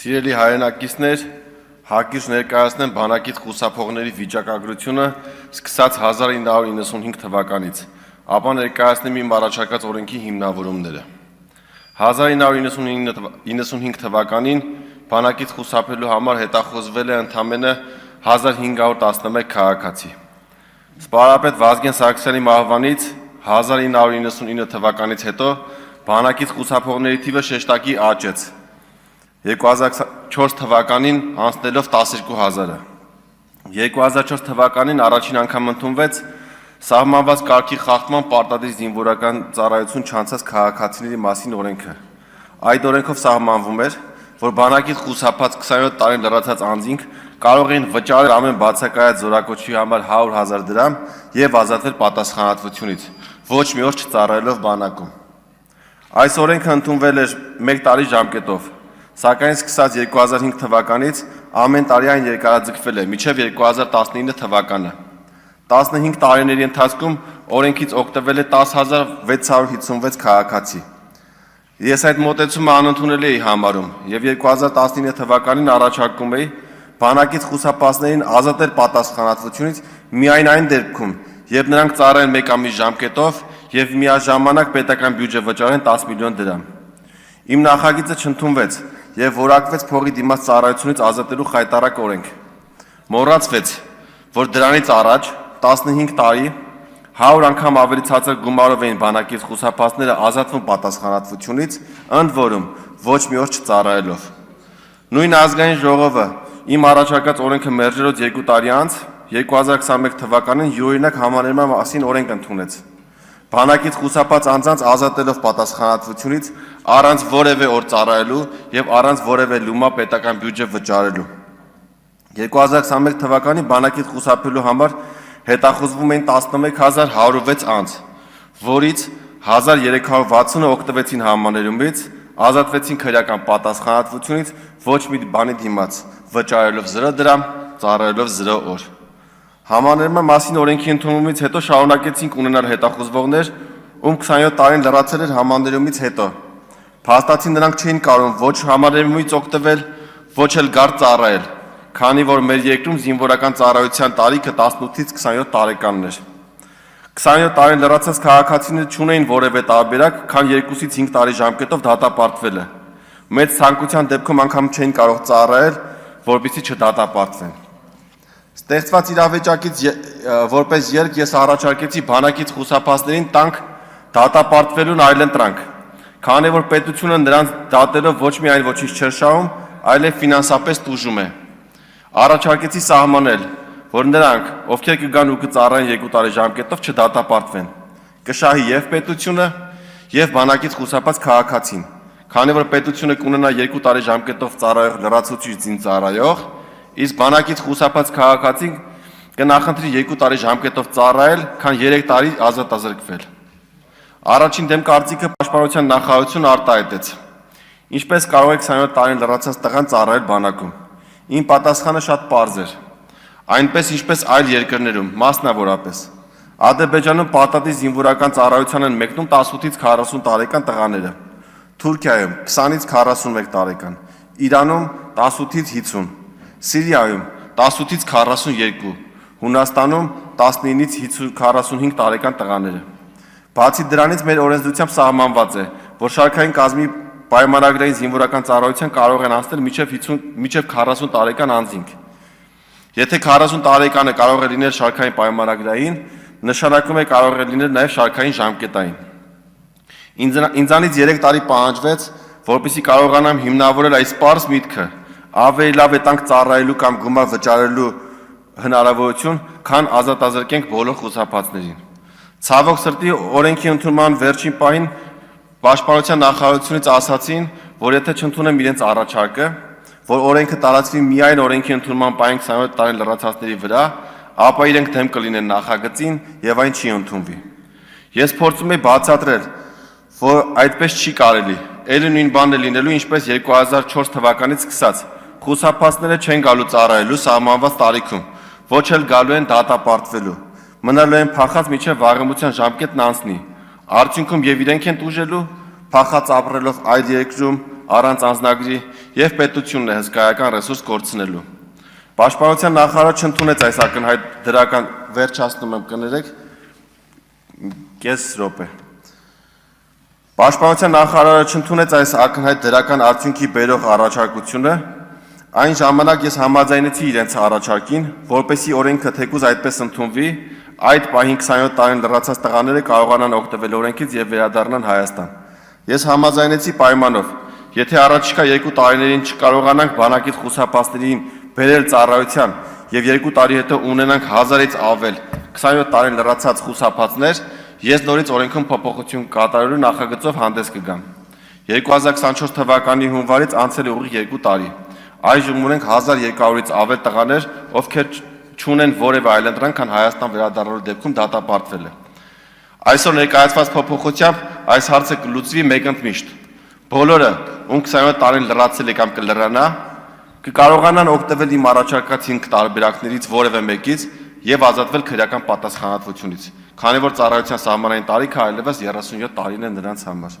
Սիրելի հայրենակիցներ, հակիրճ ներկայացնեմ բանակից խուսափողների վիճակագրությունը սկսած 1995 թվականից, ապա ներկայացնեմ իմ առաջարկած օրենքի հիմնավորումները։ 1995 թվականին բանակից խուսափելու համար հետախոզվել է ընդամենը 1511 քաղաքացի։ Սպայապետ Վազգեն Սարգսյանի մահվանից 1999 թվականից հետո բանակից խուսափողների թիվը շեշտակի աճեց։ 2004 թվականին անցնելով 12000-ը։ 2004 թվականին առաջին անգամ ընդունվեց սահմանված կարգի խախտման պարտադիր զինվորական ծառայություն չանցած քաղաքացիների մասին օրենքը։ Այդ օրենքով սահմանվում էր, որ բանակից խուսափած 27 տարի լրացած անձինք կարող էին վճարել ամեն բացակայած զորակոչի համար 100,000 դրամ եւ ազատվել պատասխանատվությունից, ոչ մի օր չծառայելով բանակում։ Այս օրենքը ընդունվել էր 1 տարի ժամկետով, սակայն սկսած 2005 թվականից ամեն տարի այն երկարաձգվել է մինչև 2019 թվականը։ 15 տարիների ընթացքում օրենքից օգտվել է 10656 քաղաքացի։ Ես այդ մոտեցումը անընդունելի էի համարում եւ 2019 թվականին առաջարկում էի բանակից խուսափածներին ազատել պատասխանատվությունից միայն այն դեպքում, երբ նրանք ծառայեն 1 ամիս ժամկետով եւ միաժամանակ պետական բյուջե վճարեն 10 միլիոն դրամ։ Իմ նախագիծը չընդունվեց եւ որակվեց փողի դիմաց ծառայությունից ազատելու խայտառակ օրենք։ Մոռացվեց, որ դրանից առաջ 15 տարի 100 անգամ ավելի ցածր գումարով էին բանակից խուսափածները ազատվում պատասխանատվությունից, ընդ որում ոչ մի օր չծառայելով։ Նույն ազգային ժողովը իմ առաջարկած օրենքը մերժելով 2 տարի անց 2021 թվականին յուրօրինակ համաներման մասին օրենք ընդունեց։ Բանակից խուսափած անձանց ազատելով պատասխանատվությունից առանց որևէ օր ծառայելու եւ առանց որևէ լումա պետական բյուջե վճարելու։ 2021 թվականին բանակից խուսափելու համար հետախոզվում էին 11106 անձ, որից 1360-ը օգտվեցին համաներումից, ազատվեցին քրեական պատասխանատվությունից ոչ մի բանի դիմաց, վճարելով 0 դրամ, ծառայելով 0 օր։ Համաներման մասին օրենքի ընդունումից հետո շարունակեցինք ունենալ հետախոզվողներ, ում 27 տարին լրացել էր համաներումից հետո։ Փաստացի նրանք չէին կարող ոչ համաներումից օգտվել, ոչ էլ գար ծառայել, քանի որ մեր երկրում զինվորական ծառայության տարիքը 18-ից 27 տարեկանն էր։ 27 տարին լրացած քաղաքացիները չունեին որևէ տարբերակ, քան 2-ից 5 տարի ժամկետով դատապարտվելը։ Մեծ ցանկության դեպքում անգամ չէին կարող ծառայել, որպեսզի չդատապարտվեն։ Ստեղծված իրավիճակից որպես երկ ես առաջարկեցի բանակից խուսափածներին տանք դատապարտվելուն այլընտրանք, քանի որ պետությունը նրանց դատելով ոչ միայն ոչինչ չէր շահում, այլև ֆինանսապես տուժում է։ Առաջարկեցի սահմանել, որ նրանք, ովքեր կգան ու կծառայեն 2 տարի ժամկետով չդատապարտվեն, կշահի եւ պետությունը, եւ բանակից խուսափած քաղաքացին, քանի որ պետությունը կունենա 2 տարի ժամկետով ծառայող լրացուցիչ զինծառայող, իսկ բանակից խուսափած քաղաքացին կնախընտրի 2 տարի ժամկետով ծառայել, քան 3 տարի ազատազրկվել։ Առաջին դեմ կարծիքը պաշտպանության նախարարությունը արտահայտեց։ Ինչպես կարող է 27 տարին լրացած տղան ծառայել բանակում։ Իմ պատասխանը շատ պարզ էր։ Այնպես ինչպես այլ երկրներում, մասնավորապես Ադրբեջանում պարտադիր զինվորական ծառայության են մեկնում 18-ից 40 տարեկան տղաները, Թուրքիայում 20-ից 41 տարեկան, Իրանում 18-ից 50, Սիրիայում 18-ից 42, Հունաստանում 19-ից 45 տարեկան տղաները։ Բացի դրանից մեր օրենսդրությամբ սահմանված է, որ շարքային կազմի պայմանագրային զինվորական ծառայության կարող են անցնել մինչև 40 տարեկան անձինք։ Եթե 40 տարեկանը կարող է լինել շարքային պայմանագրային, նշանակում է կարող է լինել նաև շարքային ժամկետային։ Ինձանից 3 տարի պահանջվեց, որպեսզի կարողանամ հիմնավորել այս պարզ միտքը, ավելի լավ է տանք ծառայելու կամ գումար վճարելու հնարավորություն, քան ազատազրկենք բոլոր խուսափածներին։ Ցավոք սրտի օրենքի ընդունման վերջին պահին Պաշտպանության նախարարությունից ասացին, որ եթե չընդունեմ իրենց առաջարկը, որ օրենքը տարածվի միայն օրենքի ընդունման պահին 27 տարին լրացածների վրա, ապա իրենք դեմ կլինեն նախագծին եւ այն չի ընդունվի։ Ես փորձում եմ բացատրել, որ այդպես չի կարելի։ Ելի նույն բանն է լինելու, ինչպես 2004 թվականից սկսած։ Խուսափածները չեն գալու ծառայելու սահմանված տարիքում, ոչ էլ գալու են դատապարտվելու։ Մնալու են փախած միջև վաղեմության ժամկետն անցնի։ Արդյունքում եւ իրենք են տուժելու, փախած ապրելով այլ երկրում, առանց անձնագրի եւ պետությունն է հսկայական ռեսուրս կորցնելու։ Պաշտպանության նախարարը չընդունեց այս ակնհայտ դրական վերջացնում եմ կներեք կես րոպե։ Պաշտպանության նախարարը չընդունեց այս ակնհայտ դրական արդյունքի բերող առաջարկությունը, այն ժամանակ ես համաձայնեցի իրենց առաջարկին, որպեսզի օրենքը թեկուզ այդպես ընդունվի, այդ պահին 27 տարին լրացած տղաները կարողանան օգտվել օրենքից եւ վերադառնան Հայաստան։ Ես համաձայնեցի պայմանով, եթե առաջիկա 2 տարիներին չկարողանանք բանակից խուսափածներին բերել ծառայության եւ 2 տարի հետո ունենանք 1000-ից ավել 27 տարին լրացած խուսափածներ, ես նորից օրենքում փոփոխություն կատարելու նախագծով հանդես կգամ։ 2024 թվականի հունվարից անցել է ուղիղ 2 տարի։ Այժմ ունենք 1200-ից ավել տղաներ, ովքեր չունեն որևէ այլընտրանք, քան Հայաստան վերադառնալու դեպքում դատապարտվել է։ Այսօր ներկայացված փոփոխությամբ այս հարցը կլուծվի մեկընդմիշտ։ Բոլորը, ում 27 տարին լրացել է կամ կլրանա, կկարողանան օգտվել իմ առաջարկած 5 տարբերակներից որևէ մեկից եւ ազատվել քրեական պատասխանատվությունից, քանի որ ծառայության սահմանային տարիքը այլևս 37 տարին է նրանց համար։